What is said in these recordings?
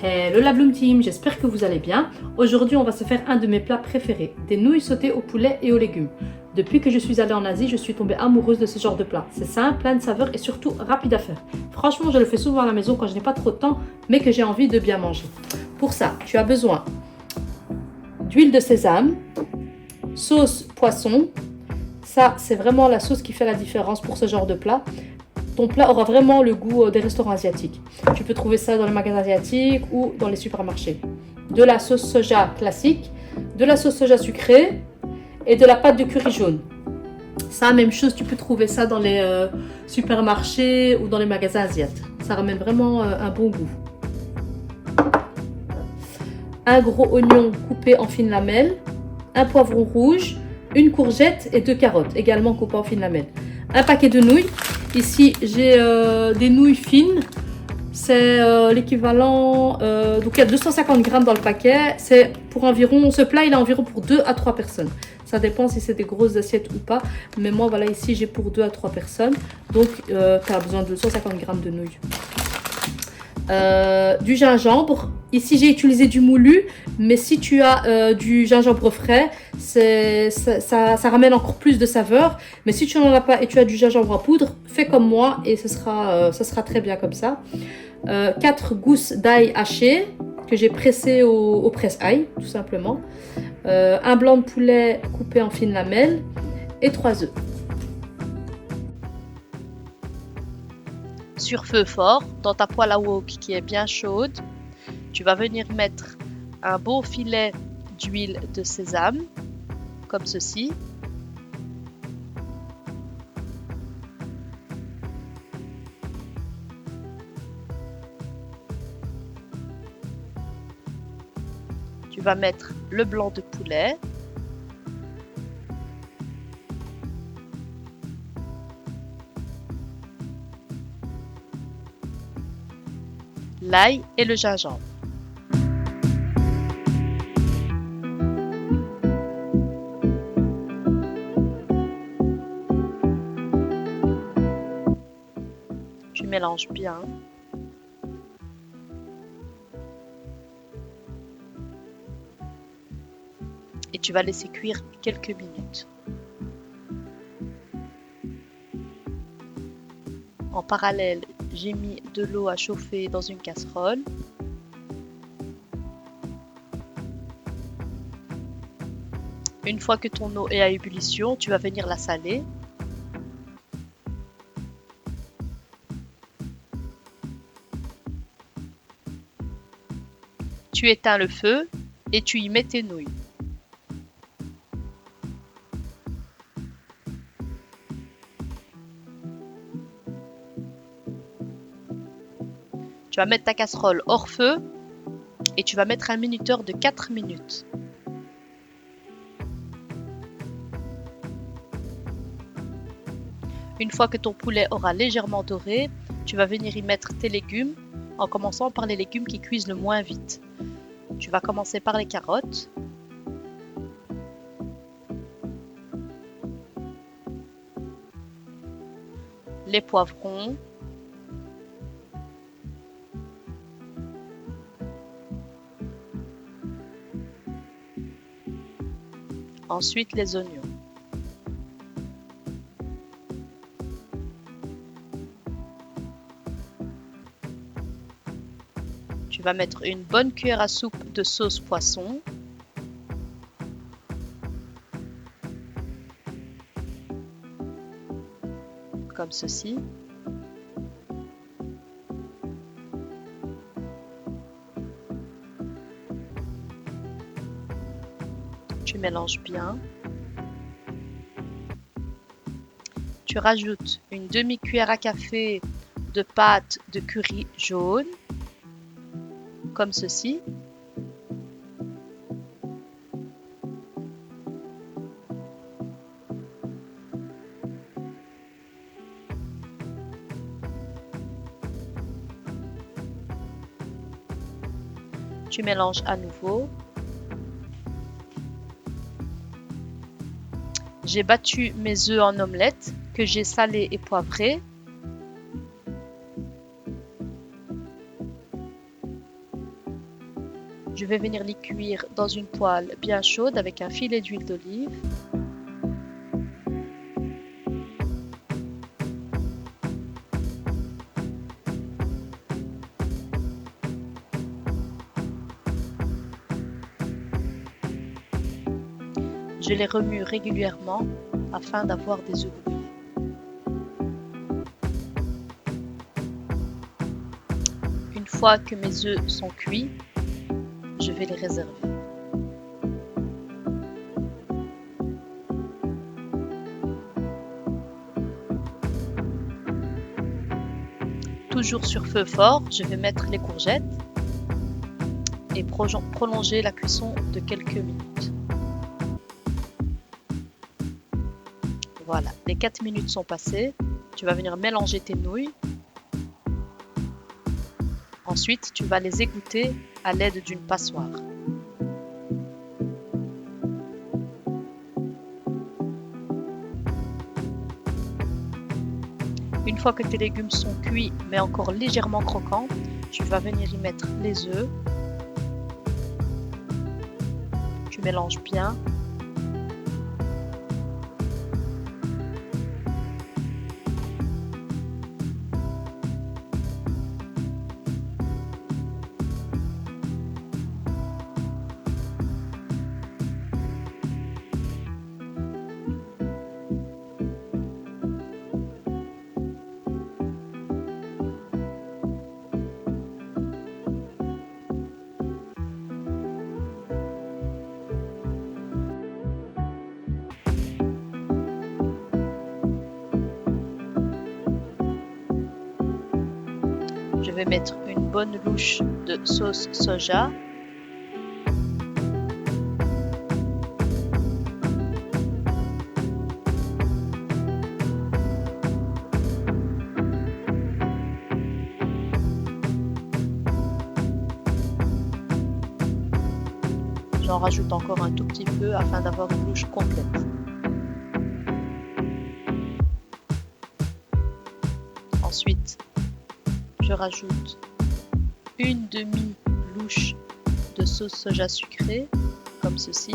Hello la Bloom Team, j'espère que vous allez bien. Aujourd'hui, on va se faire un de mes plats préférés, des nouilles sautées au poulet et aux légumes. Depuis que je suis allée en Asie, je suis tombée amoureuse de ce genre de plat. C'est simple, plein de saveurs et surtout rapide à faire. Franchement, je le fais souvent à la maison quand je n'ai pas trop de temps, mais que j'ai envie de bien manger. Pour ça, tu as besoin d'huile de sésame, sauce poisson. Ça, c'est vraiment la sauce qui fait la différence pour ce genre de plat. Ton plat aura vraiment le goût des restaurants asiatiques. Tu peux trouver ça dans les magasins asiatiques ou dans les supermarchés. De la sauce soja classique, de la sauce soja sucrée et de la pâte de curry jaune. Ça, même chose, tu peux trouver ça dans les supermarchés ou dans les magasins asiatiques. Ça ramène vraiment un bon goût. Un gros oignon coupé en fines lamelles, un poivron rouge, une courgette et 2 carottes, également coupées en fines lamelles. Un paquet de nouilles. Ici, j'ai des nouilles fines. C'est l'équivalent... donc, il y a 250 grammes dans le paquet. C'est pour environ... Ce plat, il est environ pour 2 à 3 personnes. Ça dépend si c'est des grosses assiettes ou pas. Mais moi, voilà, ici, j'ai pour 2 à 3 personnes. Donc, tu as besoin de 250 grammes de nouilles. Du gingembre. Ici, j'ai utilisé du moulu. Mais si tu as du gingembre frais, ça ramène encore plus de saveur. Mais si tu n'en as pas et tu as du gingembre en poudre, fais comme moi et ça sera très bien comme ça. 4 gousses d'ail haché que j'ai pressé au presse-ail, tout simplement. Un blanc de poulet coupé en fines lamelles et 3 œufs. Sur feu fort, dans ta poêle à wok qui est bien chaude, tu vas venir mettre un beau filet d'huile de sésame, comme ceci. Tu vas mettre le blanc de poulet. L'ail et le gingembre. Tu mélanges bien. Et tu vas laisser cuire quelques minutes. En parallèle, j'ai mis de l'eau à chauffer dans une casserole. Une fois que ton eau est à ébullition, tu vas venir la saler. Tu éteins le feu et tu y mets tes nouilles. Tu vas mettre ta casserole hors feu et tu vas mettre un minuteur de 4 minutes. Une fois que ton poulet aura légèrement doré, tu vas venir y mettre tes légumes en commençant par les légumes qui cuisent le moins vite. Tu vas commencer par les carottes. Les poivrons. Ensuite, les oignons. Tu vas mettre une bonne cuillère à soupe de sauce poisson. Comme ceci. Tu mélanges bien. Tu rajoutes une demi-cuillère à café de pâte de curry jaune, comme ceci. Tu mélanges à nouveau. J'ai battu mes œufs en omelette que j'ai salés et poivrés. Je vais venir les cuire dans une poêle bien chaude avec un filet d'huile d'olive. Je les remue régulièrement afin d'avoir des œufs brouillés. Une fois que mes œufs sont cuits, je vais les réserver. Toujours sur feu fort, je vais mettre les courgettes et prolonger la cuisson de quelques minutes. Voilà, les 4 minutes sont passées. Tu vas venir mélanger tes nouilles. Ensuite, tu vas les égoutter à l'aide d'une passoire. Une fois que tes légumes sont cuits, mais encore légèrement croquants, tu vas venir y mettre les œufs. Tu mélanges bien. Je vais mettre une bonne louche de sauce soja. J'en rajoute encore un tout petit peu afin d'avoir une louche complète. Ensuite, je rajoute une demi-louche de sauce soja sucrée, comme ceci.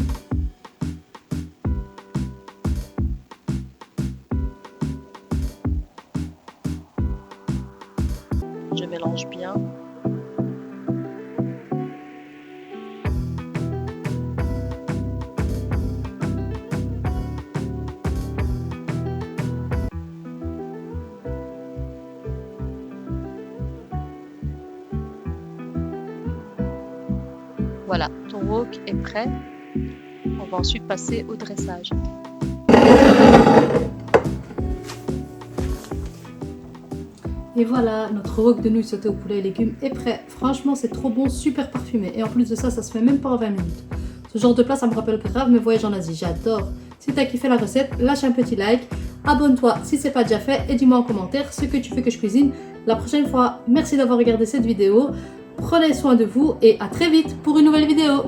Je mélange bien. Voilà, ton wok est prêt. On va ensuite passer au dressage. Et voilà, notre wok de nouilles sautées au poulet et légumes est prêt. Franchement, c'est trop bon, super parfumé. Et en plus de ça, ça se fait même pas en 20 minutes. Ce genre de plat, ça me rappelle grave mes voyages en Asie. J'adore. Si t'as kiffé la recette, lâche un petit like. Abonne-toi si c'est pas déjà fait et dis-moi en commentaire ce que tu veux que je cuisine la prochaine fois. Merci d'avoir regardé cette vidéo. Prenez soin de vous et à très vite pour une nouvelle vidéo.